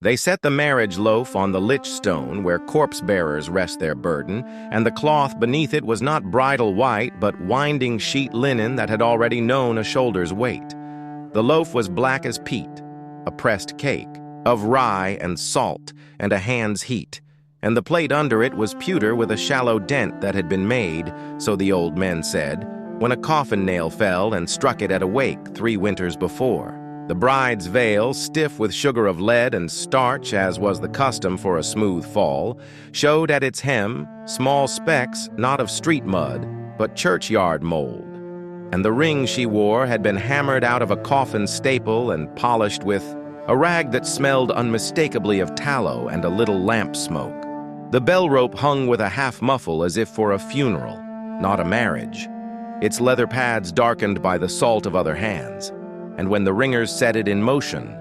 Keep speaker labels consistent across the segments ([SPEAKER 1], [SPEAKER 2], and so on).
[SPEAKER 1] They set the marriage loaf on the lich stone where corpse-bearers rest their burden, and the cloth beneath it was not bridal white, but winding sheet linen that had already known a shoulder's weight. The loaf was black as peat, a pressed cake, of rye and salt, and a hand's heat, and the plate under it was pewter with a shallow dent that had been made, so the old men said, when a coffin nail fell and struck it at a wake 3 winters before. The bride's veil, stiff with sugar of lead and starch as was the custom for a smooth fall, showed at its hem small specks not of street mud, but churchyard mold. And the ring she wore had been hammered out of a coffin staple and polished with a rag that smelled unmistakably of tallow and a little lamp smoke. The bell rope hung with a half muffle as if for a funeral, not a marriage, its leather pads darkened by the salt of other hands. And when the ringers set it in motion,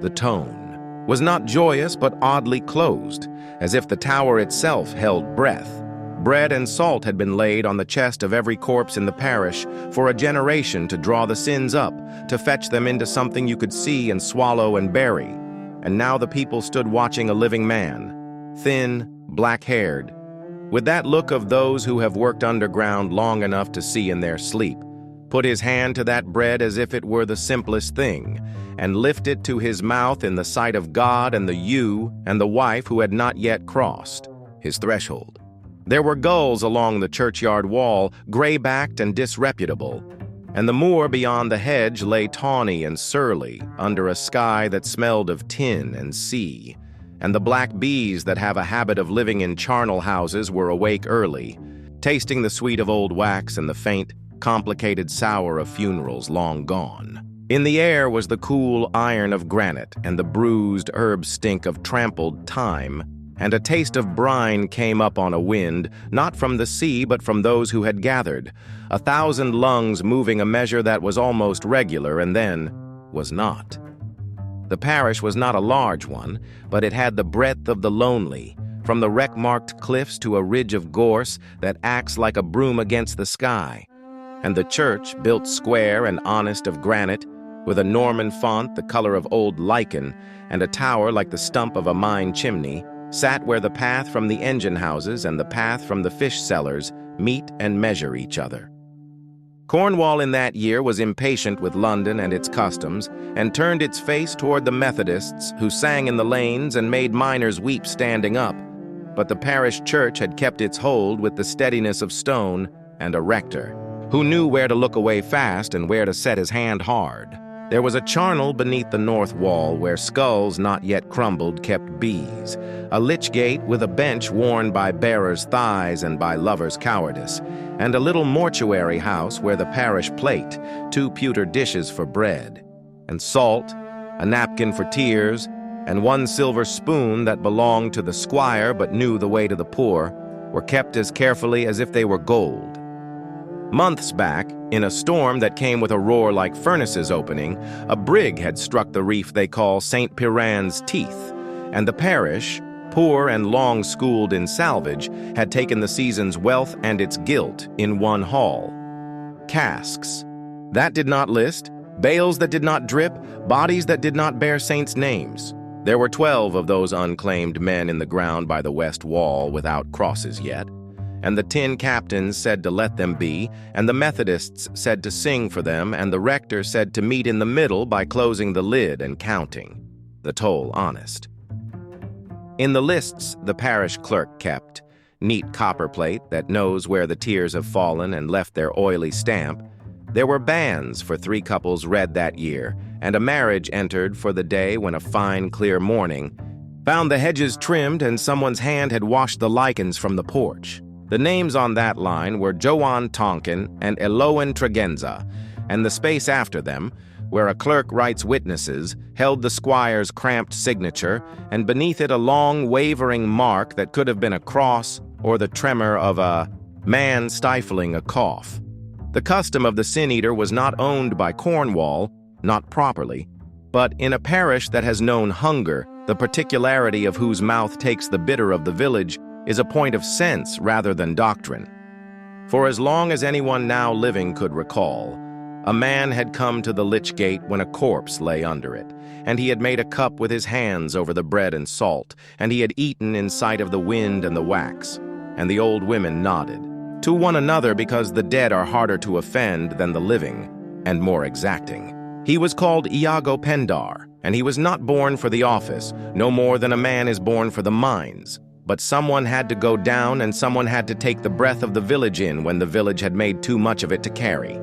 [SPEAKER 1] the tone was not joyous but oddly closed, as if the tower itself held breath. Bread and salt had been laid on the chest of every corpse in the parish for a generation to draw the sins up, to fetch them into something you could see and swallow and bury. And now the people stood watching a living man, thin, black-haired, with that look of those who have worked underground long enough to see in their sleep, put his hand to that bread as if it were the simplest thing, and lift it to his mouth in the sight of God and the ewe and the wife who had not yet crossed his threshold. There were gulls along the churchyard wall, gray-backed and disreputable, and the moor beyond the hedge lay tawny and surly under a sky that smelled of tin and sea, and the black bees that have a habit of living in charnel houses were awake early, tasting the sweet of old wax and the faint, complicated sour of funerals long gone. In the air was the cool iron of granite and the bruised herb stink of trampled thyme, and a taste of brine came up on a wind, not from the sea but from those who had gathered, 1,000 lungs moving a measure that was almost regular and then was not. The parish was not a large one, but it had the breadth of the lonely, from the wreck-marked cliffs to a ridge of gorse that acts like a broom against the sky. And the church, built square and honest of granite, with a Norman font the color of old lichen, and a tower like the stump of a mine chimney, sat where the path from the engine houses and the path from the fish cellars meet and measure each other. Cornwall in that year was impatient with London and its customs, and turned its face toward the Methodists, who sang in the lanes and made miners weep standing up. But the parish church had kept its hold with the steadiness of stone and a rector, who knew where to look away fast and where to set his hand hard. There was a charnel beneath the north wall where skulls not yet crumbled kept bees, a lich gate with a bench worn by bearers' thighs and by lovers' cowardice, and a little mortuary house where the parish plate, 2 pewter dishes for bread, and salt, a napkin for tears, and 1 silver spoon that belonged to the squire but knew the way to the poor, were kept as carefully as if they were gold. Months back, in a storm that came with a roar like furnaces opening, a brig had struck the reef they call St. Piran's Teeth, and the parish, poor and long-schooled in salvage, had taken the season's wealth and its guilt in one haul. Casks. That did not list, bales that did not drip, bodies that did not bear saints' names. There were 12 of those unclaimed men in the ground by the west wall without crosses yet. And the 10 captains said to let them be, and the Methodists said to sing for them, and the rector said to meet in the middle by closing the lid and counting, the toll honest. In the lists the parish clerk kept, neat copperplate that knows where the tears have fallen and left their oily stamp, there were banns for 3 couples read that year, and a marriage entered for the day when a fine, clear morning found the hedges trimmed and someone's hand had washed the lichens from the porch. The names on that line were Joan Tonkin and Eloan Tregenza, and the space after them, where a clerk writes witnesses, held the squire's cramped signature, and beneath it a long, wavering mark that could have been a cross or the tremor of a man stifling a cough. The custom of the sin-eater was not owned by Cornwall, not properly, but in a parish that has known hunger, the particularity of whose mouth takes the bitter of the village is a point of sense rather than doctrine. For as long as anyone now living could recall, A man had come to the lich gate when a corpse lay under it, and he had made a cup with his hands over the bread and salt, and he had eaten in sight of the wind and the wax. And the old women nodded to one another, because the dead are harder to offend than the living, and more exacting. He was called Iago Pendar, and he was not born for the office, no more than a man is born for the mines. But someone had to go down, and someone had to take the breath of the village in when the village had made too much of it to carry.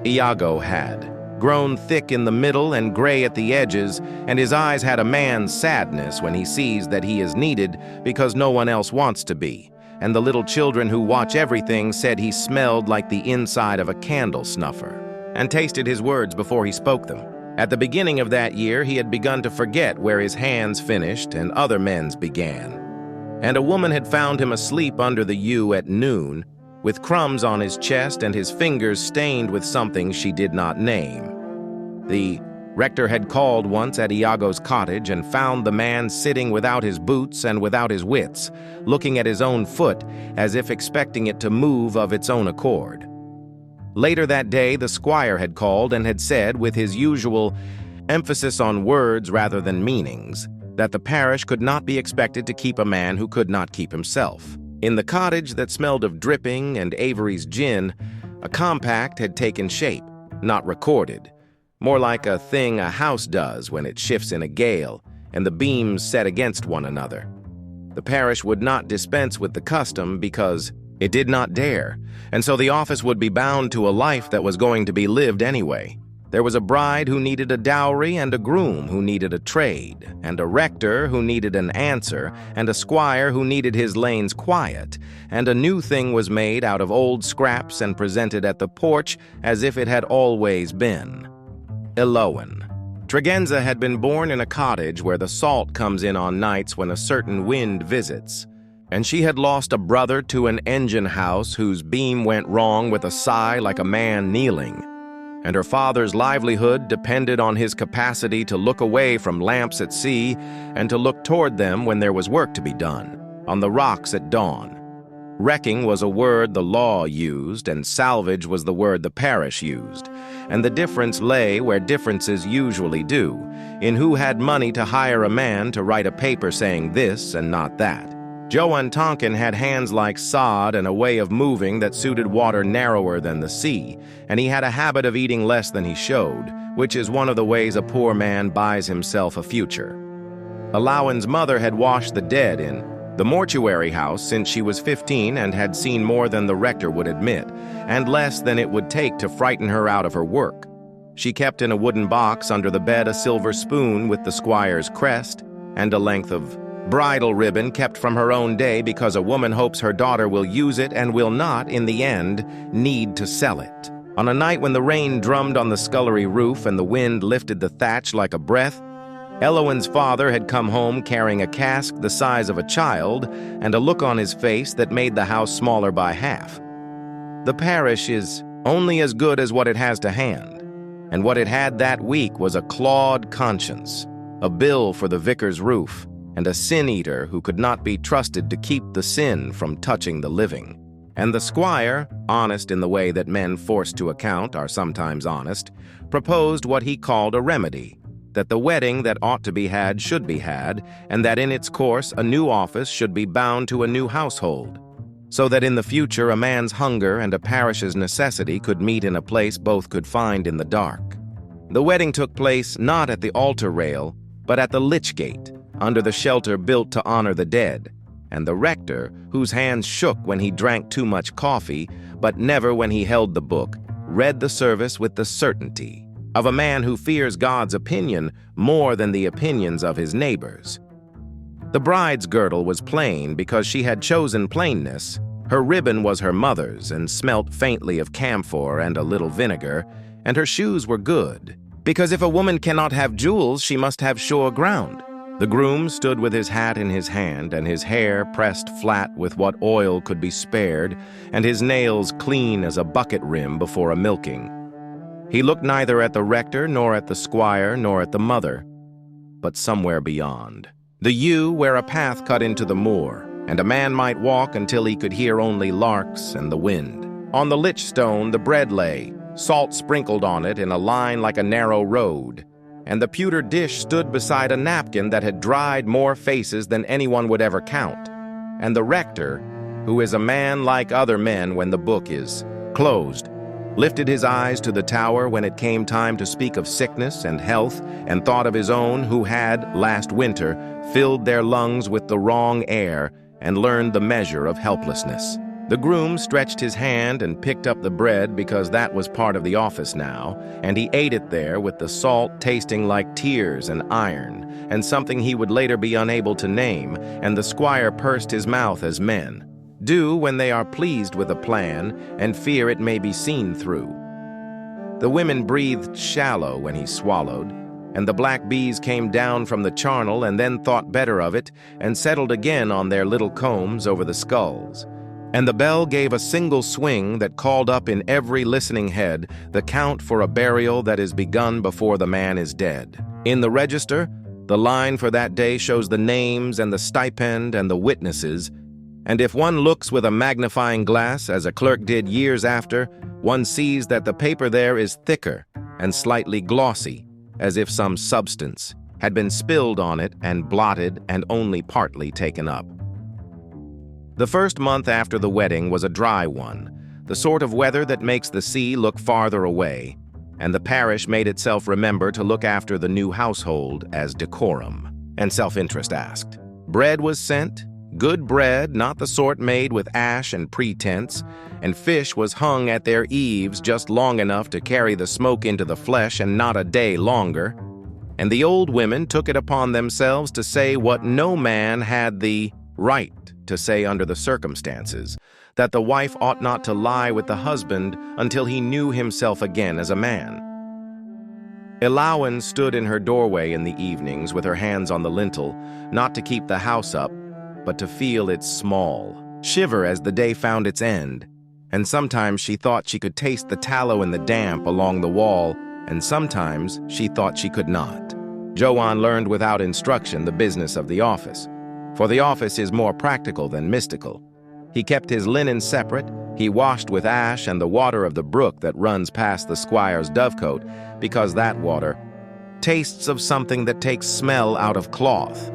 [SPEAKER 1] Iago had grown thick in the middle and gray at the edges, and his eyes had a man's sadness when he sees that he is needed because no one else wants to be. And the little children who watch everything said he smelled like the inside of a candle snuffer, and tasted his words before he spoke them. At the beginning of that year, he had begun to forget where his hands finished and other men's began. And a woman had found him asleep under the yew at noon, with crumbs on his chest and his fingers stained with something she did not name. The rector had called once at Iago's cottage and found the man sitting without his boots and without his wits, looking at his own foot as if expecting it to move of its own accord. Later that day, the squire had called and had said, with his usual emphasis on words rather than meanings, that the parish could not be expected to keep a man who could not keep himself. In the cottage that smelled of dripping and Avery's gin, a compact had taken shape, not recorded, more like a thing a house does when it shifts in a gale and the beams set against one another. The parish would not dispense with the custom because it did not dare, and so the office would be bound to a life that was going to be lived anyway. There was a bride who needed a dowry, and a groom who needed a trade, and a rector who needed an answer, and a squire who needed his lanes quiet, and a new thing was made out of old scraps and presented at the porch as if it had always been. Elowen. Tregenza had been born in a cottage where the salt comes in on nights when a certain wind visits, and she had lost a brother to an engine house whose beam went wrong with a sigh like a man kneeling. And her father's livelihood depended on his capacity to look away from lamps at sea and to look toward them when there was work to be done, on the rocks at dawn. Wrecking was a word the law used, and salvage was the word the parish used, and the difference lay where differences usually do, in who had money to hire a man to write a paper saying this and not that. Joan Tonkin had hands like sod and a way of moving that suited water narrower than the sea, and he had a habit of eating less than he showed, which is one of the ways a poor man buys himself a future. Alawan's mother had washed the dead in the mortuary house since she was 15 and had seen more than the rector would admit, and less than it would take to frighten her out of her work. She kept in a wooden box under the bed a silver spoon with the squire's crest, and a length of bridal ribbon kept from her own day because a woman hopes her daughter will use it and will not, in the end, need to sell it. On a night when the rain drummed on the scullery roof and the wind lifted the thatch like a breath, Elowen's father had come home carrying a cask the size of a child and a look on his face that made the house smaller by half. The parish is only as good as what it has to hand, and what it had that week was a clawed conscience, a bill for the vicar's roof, and a sin-eater who could not be trusted to keep the sin from touching the living. And the squire, honest in the way that men forced to account are sometimes honest, proposed what he called a remedy, that the wedding that ought to be had should be had, and that in its course a new office should be bound to a new household, so that in the future a man's hunger and a parish's necessity could meet in a place both could find in the dark. The wedding took place not at the altar rail, but at the lich gate, under the shelter built to honor the dead, and the rector, whose hands shook when he drank too much coffee, but never when he held the book, read the service with the certainty of a man who fears God's opinion more than the opinions of his neighbors. The bride's girdle was plain because she had chosen plainness. Her ribbon was her mother's and smelt faintly of camphor and a little vinegar, and her shoes were good, because if a woman cannot have jewels, she must have sure ground. The groom stood with his hat in his hand and his hair pressed flat with what oil could be spared and his nails clean as a bucket rim before a milking. He looked neither at the rector nor at the squire nor at the mother, but somewhere beyond. The yew where a path cut into the moor, and a man might walk until he could hear only larks and the wind. On the lich stone the bread lay, salt sprinkled on it in a line like a narrow road, and the pewter dish stood beside a napkin that had dried more faces than anyone would ever count. And the rector, who is a man like other men when the book is closed, lifted his eyes to the tower when it came time to speak of sickness and health, and thought of his own who had, last winter, filled their lungs with the wrong air and learned the measure of helplessness. The groom stretched his hand and picked up the bread because that was part of the office now, and he ate it there with the salt tasting like tears and iron, and something he would later be unable to name, and the squire pursed his mouth as men do when they are pleased with a plan and fear it may be seen through. The women breathed shallow when he swallowed, and the black bees came down from the charnel and then thought better of it and settled again on their little combs over the skulls. And the bell gave a single swing that called up in every listening head the count for a burial that is begun before the man is dead. In the register, the line for that day shows the names and the stipend and the witnesses, and if one looks with a magnifying glass, as a clerk did years after, one sees that the paper there is thicker and slightly glossy, as if some substance had been spilled on it and blotted and only partly taken up. The first month after the wedding was a dry one, the sort of weather that makes the sea look farther away, and the parish made itself remember to look after the new household as decorum, and self-interest asked. Bread was sent, good bread, not the sort made with ash and pretense, and fish was hung at their eaves just long enough to carry the smoke into the flesh and not a day longer, and the old women took it upon themselves to say what no man had the right to say under the circumstances, that the wife ought not to lie with the husband until he knew himself again as a man. Eliwen stood in her doorway in the evenings with her hands on the lintel, not to keep the house up, but to feel its small, shiver as the day found its end, and sometimes she thought she could taste the tallow and the damp along the wall, and sometimes she thought she could not. Joanne learned without instruction the business of the office, for the office is more practical than mystical. He kept his linen separate, he washed with ash and the water of the brook that runs past the squire's dovecote, because that water tastes of something that takes smell out of cloth.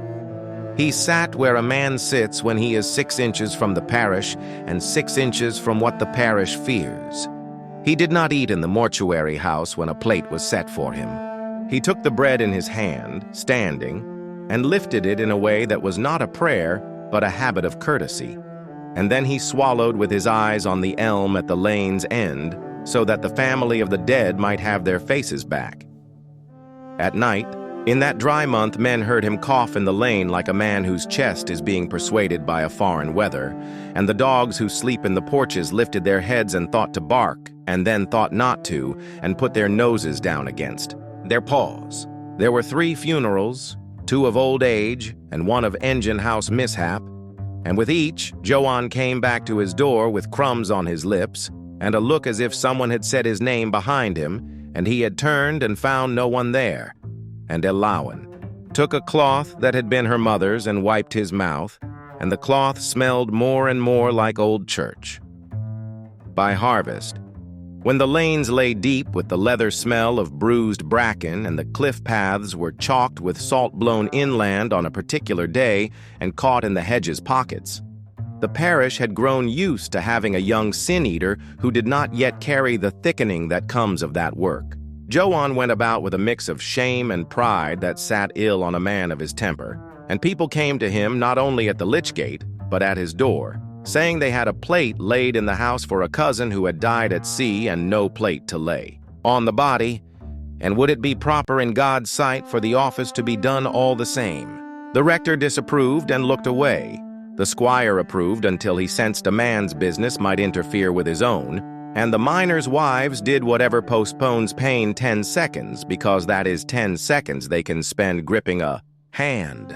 [SPEAKER 1] He sat where a man sits when he is 6 inches from the parish and 6 inches from what the parish fears. He did not eat in the mortuary house when a plate was set for him. He took the bread in his hand, standing, and lifted it in a way that was not a prayer, but a habit of courtesy. And then he swallowed with his eyes on the elm at the lane's end, so that the family of the dead might have their faces back. At night, in that dry month, men heard him cough in the lane like a man whose chest is being persuaded by a foreign weather, and the dogs who sleep in the porches lifted their heads and thought to bark, and then thought not to, and put their noses down against their paws. There were 3 funerals, 2 of old age, and 1 of engine house mishap, and with each, Joanne came back to his door with crumbs on his lips, and a look as if someone had said his name behind him, and he had turned and found no one there. And Eliwen took a cloth that had been her mother's and wiped his mouth, and the cloth smelled more and more like old church. By harvest, when the lanes lay deep with the leather smell of bruised bracken and the cliff paths were chalked with salt blown inland on a particular day and caught in the hedges' pockets, the parish had grown used to having a young sin-eater who did not yet carry the thickening that comes of that work. Joanne went about with a mix of shame and pride that sat ill on a man of his temper, and people came to him not only at the lich gate, but at his door, saying they had a plate laid in the house for a cousin who had died at sea and no plate to lay on the body, and would it be proper in God's sight for the office to be done all the same? The rector disapproved and looked away. The squire approved until he sensed a man's business might interfere with his own, and the miners' wives did whatever postpones pain 10 seconds, because that is 10 seconds they can spend gripping a hand.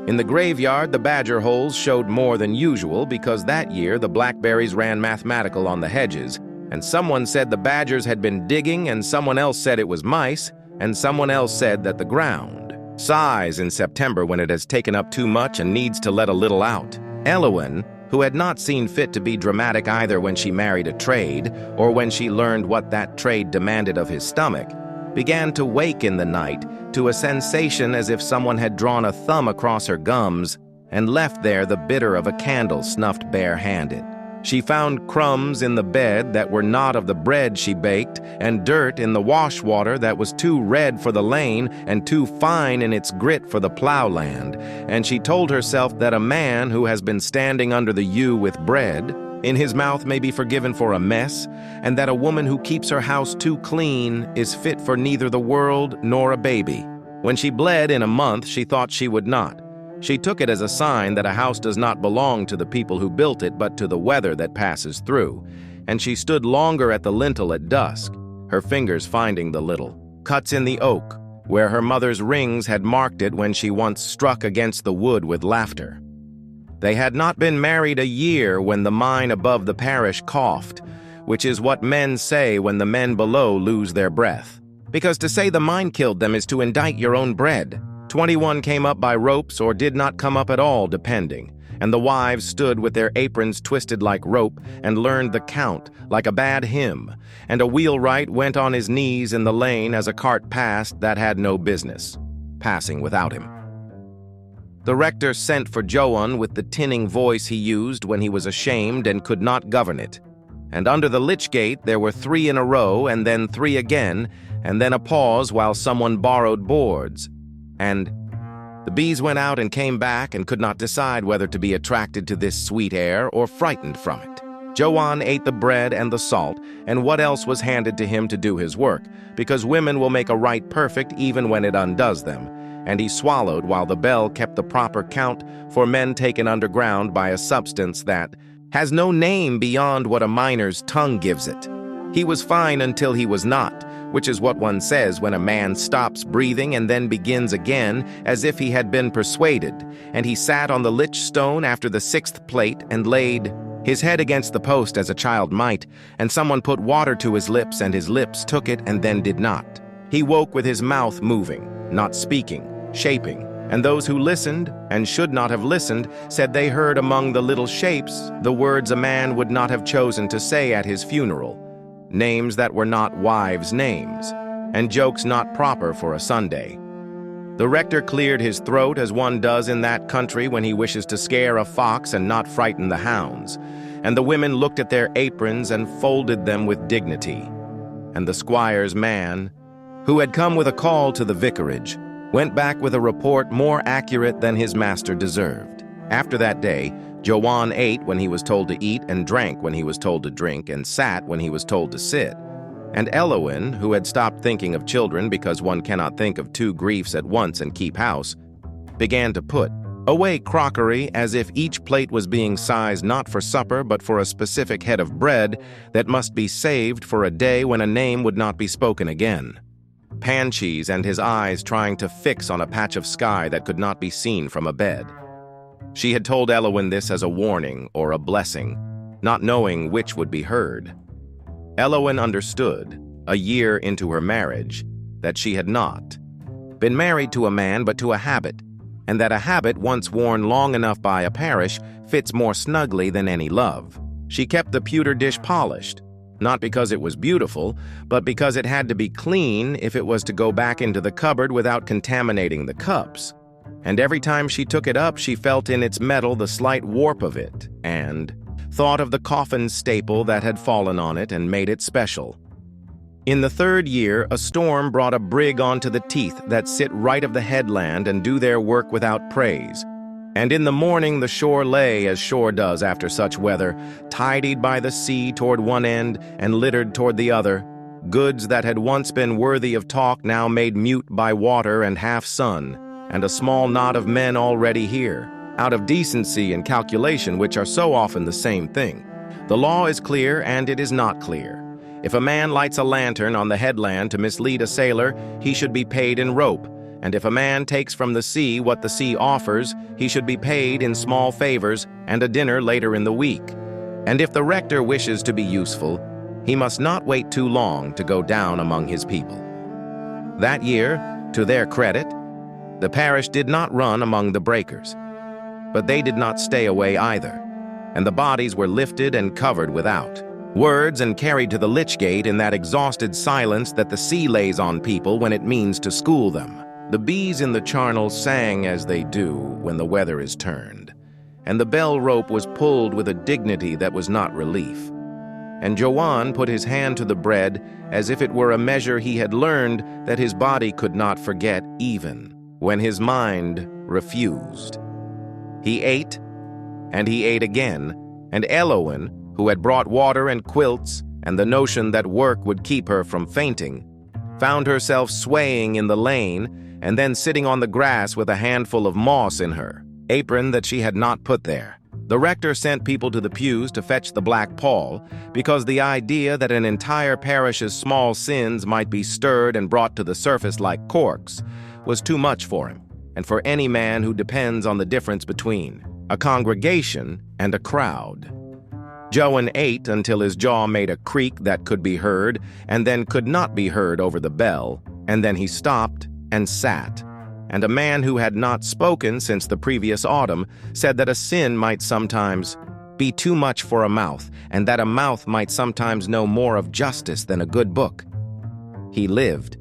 [SPEAKER 1] In the graveyard, the badger holes showed more than usual because that year the blackberries ran mathematical on the hedges, and someone said the badgers had been digging, and someone else said it was mice, and someone else said that the ground sighs in September when it has taken up too much and needs to let a little out. Eliwen who had not seen fit to be dramatic either when she married a trade or when she learned what that trade demanded of his stomach, began to wake in the night to a sensation as if someone had drawn a thumb across her gums and left there the bitter of a candle snuffed bare-handed. She found crumbs in the bed that were not of the bread she baked, and dirt in the wash water that was too red for the lane and too fine in its grit for the plowland, and she told herself that a man who has been standing under the ewe with bread in his mouth may be forgiven for a mess, and that a woman who keeps her house too clean is fit for neither the world nor a baby. When she bled in a month, she thought she would not. She took it as a sign that a house does not belong to the people who built it, but to the weather that passes through, and she stood longer at the lintel at dusk, her fingers finding the little cuts in the oak, where her mother's rings had marked it when she once struck against the wood with laughter. They had not been married a year when the mine above the parish coughed, which is what men say when the men below lose their breath. Because to say the mine killed them is to indict your own bread. 21 came up by ropes or did not come up at all, depending, and the wives stood with their aprons twisted like rope and learned the count like a bad hymn, and a wheelwright went on his knees in the lane as a cart passed that had no business passing without him. The rector sent for Joan with the tinning voice he used when he was ashamed and could not govern it, and under the lich gate there were 3 in a row, and then 3 again, and then a pause while someone borrowed boards. And the bees went out and came back and could not decide whether to be attracted to this sweet air or frightened from it. Joan ate the bread and the salt, and what else was handed to him to do his work, because women will make a rite perfect even when it undoes them, and he swallowed while the bell kept the proper count for men taken underground by a substance that has no name beyond what a miner's tongue gives it. He was fine until he was not, which is what one says when a man stops breathing and then begins again as if he had been persuaded, and he sat on the lich stone after the 6th plate and laid his head against the post as a child might, and someone put water to his lips, and his lips took it and then did not. He woke with his mouth moving, not speaking, shaping, and those who listened, and should not have listened, said they heard among the little shapes the words a man would not have chosen to say at his funeral, names that were not wives' names, and jokes not proper for a Sunday. The rector cleared his throat as one does in that country when he wishes to scare a fox and not frighten the hounds, and the women looked at their aprons and folded them with dignity. And the squire's man, who had come with a call to the vicarage, went back with a report more accurate than his master deserved. After that day, Joan ate when he was told to eat, and drank when he was told to drink, and sat when he was told to sit. And Elowen, who had stopped thinking of children because one cannot think of 2 griefs at once and keep house, began to put away crockery as if each plate was being sized not for supper but for a specific head of bread that must be saved for a day when a name would not be spoken again. Panchees and his eyes trying to fix on a patch of sky that could not be seen from a bed. She had told Elowen this as a warning or a blessing, not knowing which would be heard. Elowen understood, a year into her marriage, that she had not been married to a man but to a habit, and that a habit once worn long enough by a parish fits more snugly than any love. She kept the pewter dish polished, not because it was beautiful, but because it had to be clean if it was to go back into the cupboard without contaminating the cups. And every time she took it up, she felt in its metal the slight warp of it, and thought of the coffin staple that had fallen on it and made it special. In the 3rd year, a storm brought a brig onto the teeth that sit right of the headland and do their work without praise. And in the morning the shore lay as shore does after such weather, tidied by the sea toward one end and littered toward the other, goods that had once been worthy of talk now made mute by water and half sun, and a small knot of men already here, out of decency and calculation, which are so often the same thing. The law is clear and it is not clear. If a man lights a lantern on the headland to mislead a sailor, he should be paid in rope, and if a man takes from the sea what the sea offers, he should be paid in small favors and a dinner later in the week. And if the rector wishes to be useful, he must not wait too long to go down among his people. That year, to their credit, the parish did not run among the breakers, but they did not stay away either. and the bodies were lifted and covered without. Words and carried to the lich gate in that exhausted silence that the sea lays on people when it means to school them. The bees in the charnel sang as they do when the weather is turned, and the bell rope was pulled with a dignity that was not relief. And Joanne put his hand to the bread as if it were a measure he had learned that his body could not forget even when his mind refused. He ate, and he ate again, and Elowen, who had brought water and quilts and the notion that work would keep her from fainting, found herself swaying in the lane and then sitting on the grass with a handful of moss in her apron that she had not put there. The rector sent people to the pews to fetch the black pall because the idea that an entire parish's small sins might be stirred and brought to the surface like corks was too much for him, and for any man who depends on the difference between a congregation and a crowd. Joan ate until his jaw made a creak that could be heard and then could not be heard over the bell, and then he stopped and sat. And a man who had not spoken since the previous autumn said that a sin might sometimes be too much for a mouth, and that a mouth might sometimes know more of justice than a good book. He lived.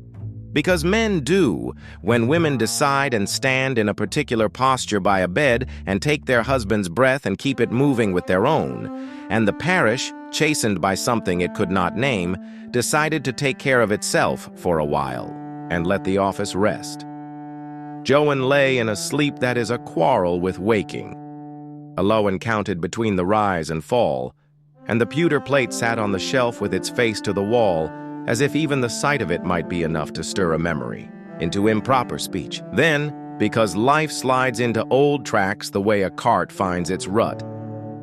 [SPEAKER 1] Because men do, when women decide and stand in a particular posture by a bed and take their husband's breath and keep it moving with their own, and the parish, chastened by something it could not name, decided to take care of itself for a while and let the office rest. Joan lay in a sleep that is a quarrel with waking. Elowen counted between the rise and fall, and the pewter plate sat on the shelf with its face to the wall, as if even the sight of it might be enough to stir a memory into improper speech. Then, because life slides into old tracks the way a cart finds its rut,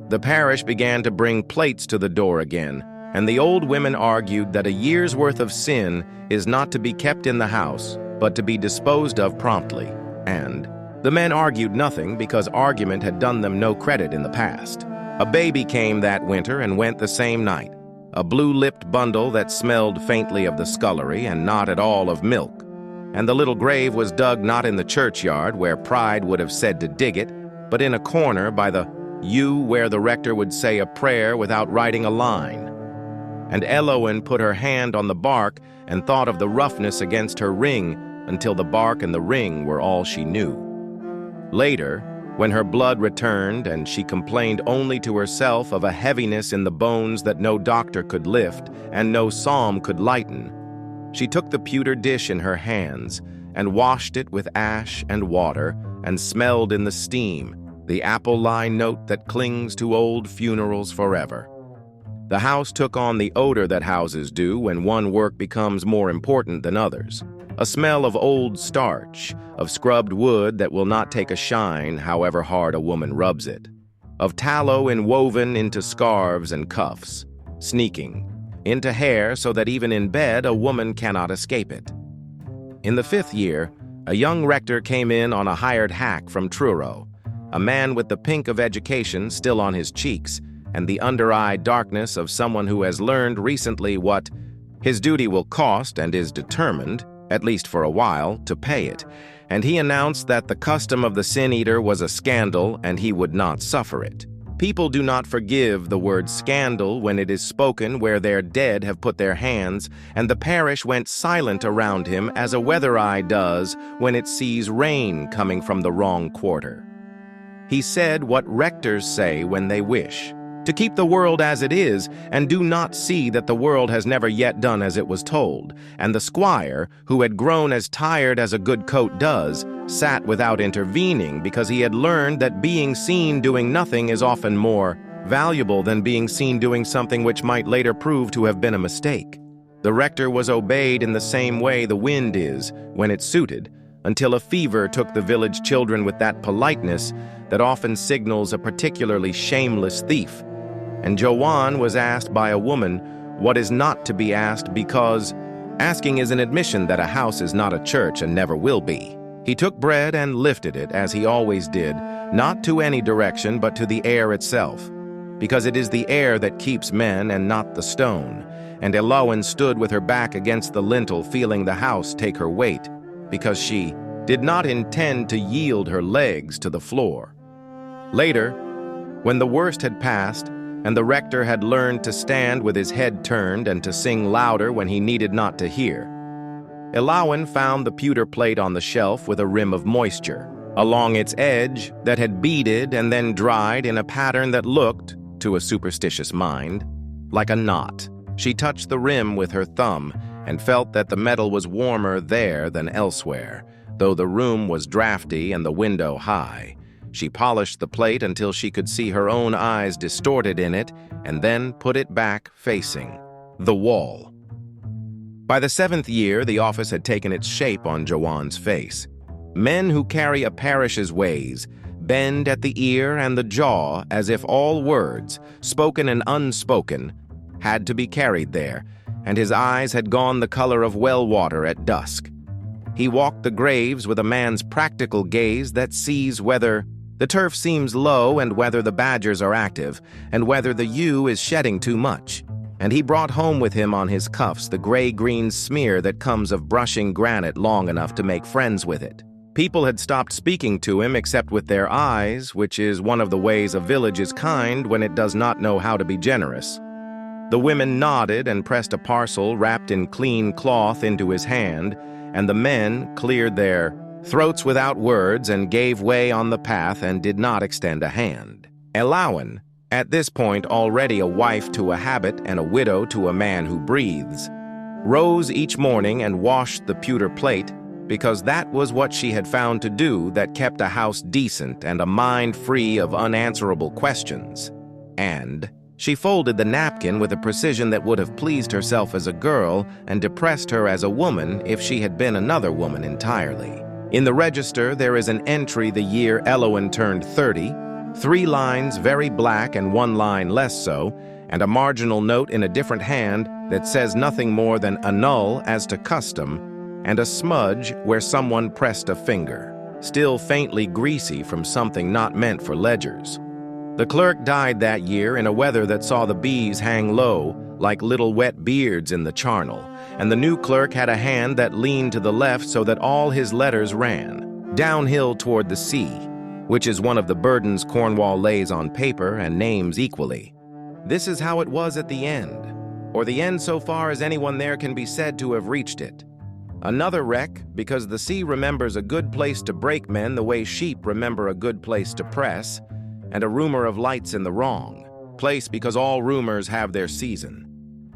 [SPEAKER 1] the parish began to bring plates to the door again, and the old women argued that a year's worth of sin is not to be kept in the house, but to be disposed of promptly. And the men argued nothing because argument had done them no credit in the past. A baby came that winter and went the same night, a blue-lipped bundle that smelled faintly of the scullery and not at all of milk. And the little grave was dug not in the churchyard where pride would have said to dig it, but in a corner by the yew where the rector would say a prayer without writing a line. And Elowen put her hand on the bark and thought of the roughness against her ring until the bark and the ring were all she knew. Later, when her blood returned and she complained only to herself of a heaviness in the bones that no doctor could lift and no psalm could lighten, she took the pewter dish in her hands and washed it with ash and water and smelled in the steam the apple lime note that clings to old funerals forever. The house took on the odor that houses do when one work becomes more important than others. A smell of old starch, of scrubbed wood that will not take a shine however hard a woman rubs it, of tallow inwoven into scarves and cuffs, sneaking into hair so that even in bed a woman cannot escape it. In the 5th year, a young rector came in on a hired hack from Truro, a man with the pink of education still on his cheeks and the under-eye darkness of someone who has learned recently what his duty will cost and is determined, at least for a while, to pay it, and he announced that the custom of the sin-eater was a scandal and he would not suffer it. People do not forgive the word scandal when it is spoken where their dead have put their hands, and the parish went silent around him as a weather eye does when it sees rain coming from the wrong quarter. He said what rectors say when they wish, to keep the world as it is, and do not see that the world has never yet done as it was told. And the squire, who had grown as tired as a good coat does, sat without intervening because he had learned that being seen doing nothing is often more valuable than being seen doing something which might later prove to have been a mistake. The rector was obeyed in the same way the wind is, when it suited, until a fever took the village children with that politeness that often signals a particularly shameless thief. And Joanne was asked by a woman what is not to be asked because asking is an admission that a house is not a church and never will be. He took bread and lifted it, as he always did, not to any direction but to the air itself, because it is the air that keeps men and not the stone. And Elowen stood with her back against the lintel, feeling the house take her weight, because she did not intend to yield her legs to the floor. Later, When the worst had passed, and the rector had learned to stand with his head turned and to sing louder when he needed not to hear, Elowin found the pewter plate on the shelf with a rim of moisture along its edge that had beaded and then dried in a pattern that looked, to a superstitious mind, like a knot. She touched the rim with her thumb and felt that the metal was warmer there than elsewhere, though the room was drafty and the window high. She polished the plate until she could see her own eyes distorted in it and then put it back facing the wall. By the 7th year, the office had taken its shape on Joanne's face. Men who carry a parish's ways bend at the ear and the jaw as if all words, spoken and unspoken, had to be carried there, and his eyes had gone the color of well water at dusk. He walked the graves with a man's practical gaze that sees whether the turf seems low and whether the badgers are active, and whether the yew is shedding too much. And he brought home with him on his cuffs the gray-green smear that comes of brushing granite long enough to make friends with it. People had stopped speaking to him except with their eyes, which is one of the ways a village is kind when it does not know how to be generous. The women nodded and pressed a parcel wrapped in clean cloth into his hand, and the men cleared their throats without words and gave way on the path and did not extend a hand. Elowin, at this point already a wife to a habit and a widow to a man who breathes, rose each morning and washed the pewter plate because that was what she had found to do that kept a house decent and a mind free of unanswerable questions. And she folded the napkin with a precision that would have pleased herself as a girl and depressed her as a woman if she had been another woman entirely. In the register, there is an entry the year Elowin turned 30, 3 lines very black and 1 line less so, and a marginal note in a different hand that says nothing more than annul as to custom, and a smudge where someone pressed a finger, still faintly greasy from something not meant for ledgers. The clerk died that year in a weather that saw the bees hang low, like little wet beards in the charnel, and the new clerk had a hand that leaned to the left so that all his letters ran downhill toward the sea, which is one of the burdens Cornwall lays on paper and names equally. This is how it was at the end, or the end so far as anyone there can be said to have reached it. Another wreck, because the sea remembers a good place to break men the way sheep remember a good place to press, and a rumor of lights in the wrong place because all rumors have their season,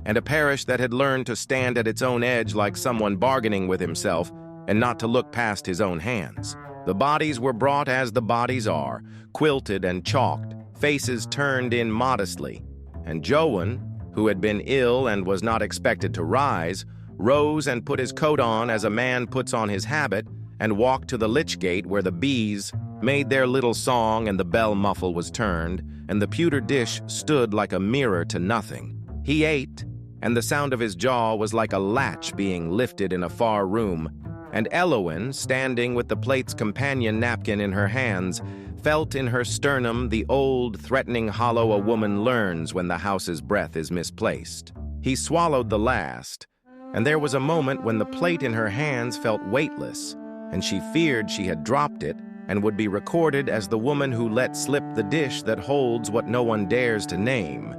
[SPEAKER 1] and a parish that had learned to stand at its own edge like someone bargaining with himself and not to look past his own hands. The bodies were brought as the bodies are, quilted and chalked, faces turned in modestly, and Joan, who had been ill and was not expected to rise, rose and put his coat on as a man puts on his habit and walked to the lich gate where the bees made their little song and the bell muffle was turned and the pewter dish stood like a mirror to nothing. He ate, and the sound of his jaw was like a latch being lifted in a far room, and Elowin, standing with the plate's companion napkin in her hands, felt in her sternum the old, threatening hollow a woman learns when the house's breath is misplaced. He swallowed the last, and there was a moment when the plate in her hands felt weightless, and she feared she had dropped it and would be recorded as the woman who let slip the dish that holds what no one dares to name.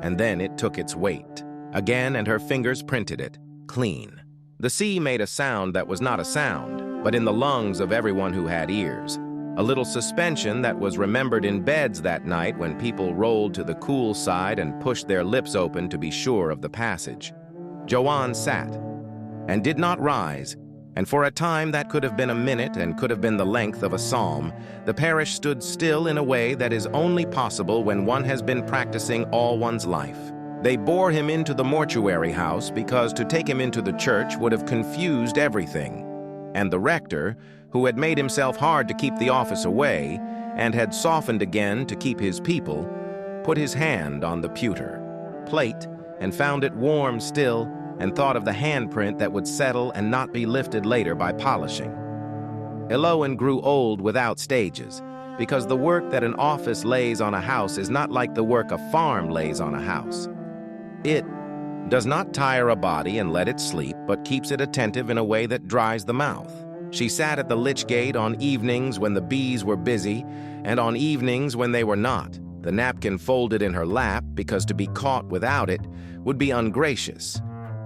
[SPEAKER 1] And then it took its weight again, and her fingers printed it, clean. The sea made a sound that was not a sound, but in the lungs of everyone who had ears. A little suspension that was remembered in beds that night when people rolled to the cool side and pushed their lips open to be sure of the passage. Joanne sat and did not rise, and for a time that could have been a minute and could have been the length of a psalm. The parish stood still in a way that is only possible when one has been practicing all one's life. They bore him into the mortuary house because to take him into the church would have confused everything. And the rector, who had made himself hard to keep the office away and had softened again to keep his people, put his hand on the pewter plate and found it warm still, and thought of the handprint that would settle and not be lifted later by polishing. Elowin grew old without stages, because the work that an office lays on a house is not like the work a farm lays on a house. It does not tire a body and let it sleep, but keeps it attentive in a way that dries the mouth. She sat at the lich gate on evenings when the bees were busy and on evenings when they were not, the napkin folded in her lap because to be caught without it would be ungracious,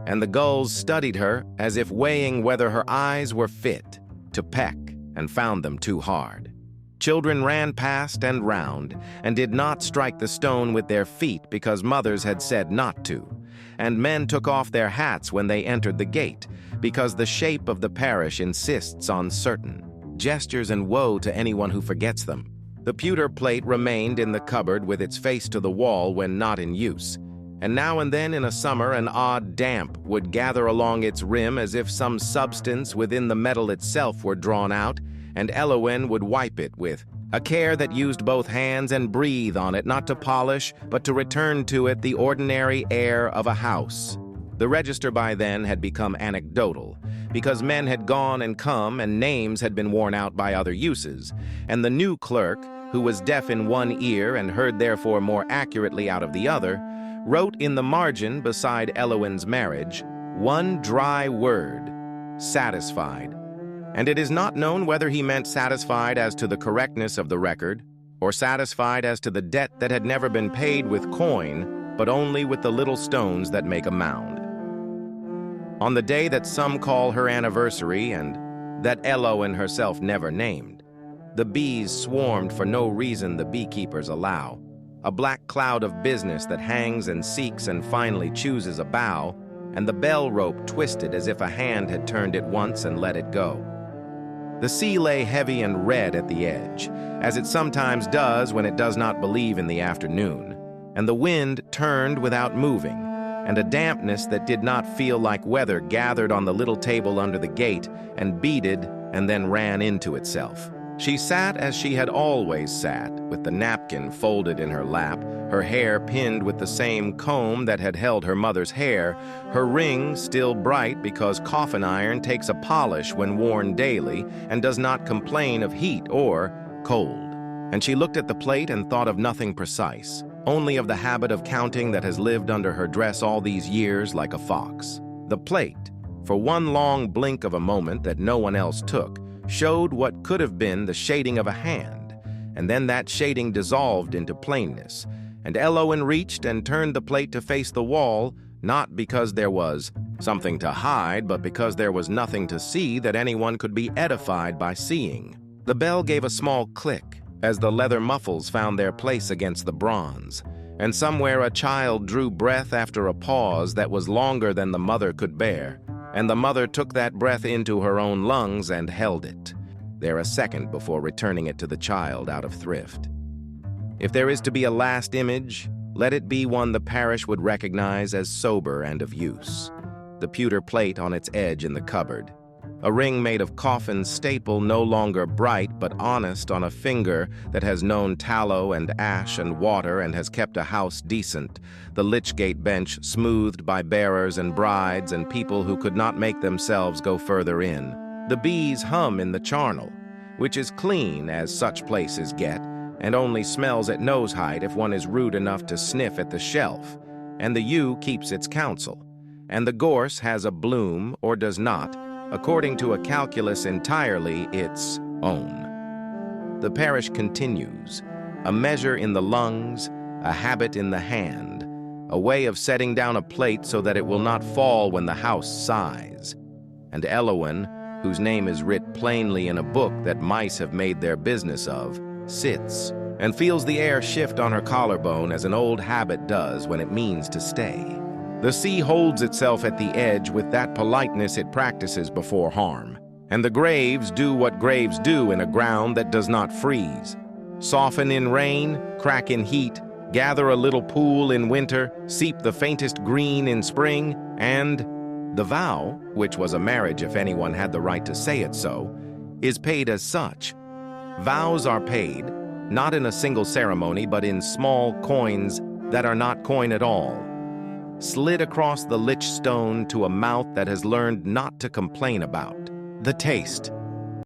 [SPEAKER 1] and the gulls studied her as if weighing whether her eyes were fit to peck and found them too hard. Children ran past and round and did not strike the stone with their feet because mothers had said not to, and men took off their hats when they entered the gate because the shape of the parish insists on certain gestures, and woe to anyone who forgets them. The pewter plate remained in the cupboard with its face to the wall when not in use, and now and then in a summer an odd damp would gather along its rim as if some substance within the metal itself were drawn out, and Elowen would wipe it with a care that used both hands and breathe on it, not to polish, but to return to it the ordinary air of a house. The register by then had become anecdotal, because men had gone and come and names had been worn out by other uses, and the new clerk, who was deaf in one ear and heard therefore more accurately out of the other, wrote in the margin beside Elowen's marriage one dry word: satisfied. And it is not known whether he meant satisfied as to the correctness of the record, or satisfied as to the debt that had never been paid with coin, but only with the little stones that make a mound. On the day that some call her anniversary, and that Elowen herself never named, the bees swarmed for no reason the beekeepers allow, a black cloud of business that hangs and seeks and finally chooses a bough, and the bell rope twisted as if a hand had turned it once and let it go. The sea lay heavy and red at the edge, as it sometimes does when it does not believe in the afternoon, and the wind turned without moving, and a dampness that did not feel like weather gathered on the little table under the gate and beaded and then ran into itself. She sat as she had always sat, with the napkin folded in her lap, her hair pinned with the same comb that had held her mother's hair, her ring still bright because coffin iron takes a polish when worn daily and does not complain of heat or cold. And she looked at the plate and thought of nothing precise, only of the habit of counting that has lived under her dress all these years like a fox. The plate, for one long blink of a moment that no one else took, showed what could have been the shading of a hand, and then that shading dissolved into plainness, and Elowen reached and turned the plate to face the wall, not because there was something to hide, but because there was nothing to see that anyone could be edified by seeing. The bell gave a small click as the leather muffles found their place against the bronze, and somewhere a child drew breath after a pause that was longer than the mother could bear, and the mother took that breath into her own lungs and held it there a second before returning it to the child out of thrift. If there is to be a last image, let it be one the parish would recognize as sober and of use. The pewter plate on its edge in the cupboard, a ring made of coffin staple no longer bright but honest on a finger that has known tallow and ash and water and has kept a house decent, the Lichgate bench smoothed by bearers and brides and people who could not make themselves go further in. The bees hum in the charnel, which is clean as such places get, and only smells at nose height if one is rude enough to sniff at the shelf, and the yew keeps its counsel, and the gorse has a bloom or does not, according to a calculus entirely its own. The parish continues, a measure in the lungs, a habit in the hand, a way of setting down a plate so that it will not fall when the house sighs. And Elowen, whose name is writ plainly in a book that mice have made their business of, sits and feels the air shift on her collarbone as an old habit does when it means to stay. The sea holds itself at the edge with that politeness it practices before harm, and the graves do what graves do in a ground that does not freeze. Soften in rain, crack in heat, gather a little pool in winter, seep the faintest green in spring, and the vow, which was a marriage if anyone had the right to say it so, is paid as such. Vows are paid, not in a single ceremony, but in small coins that are not coin at all, slid across the lich stone to a mouth that has learned not to complain about the taste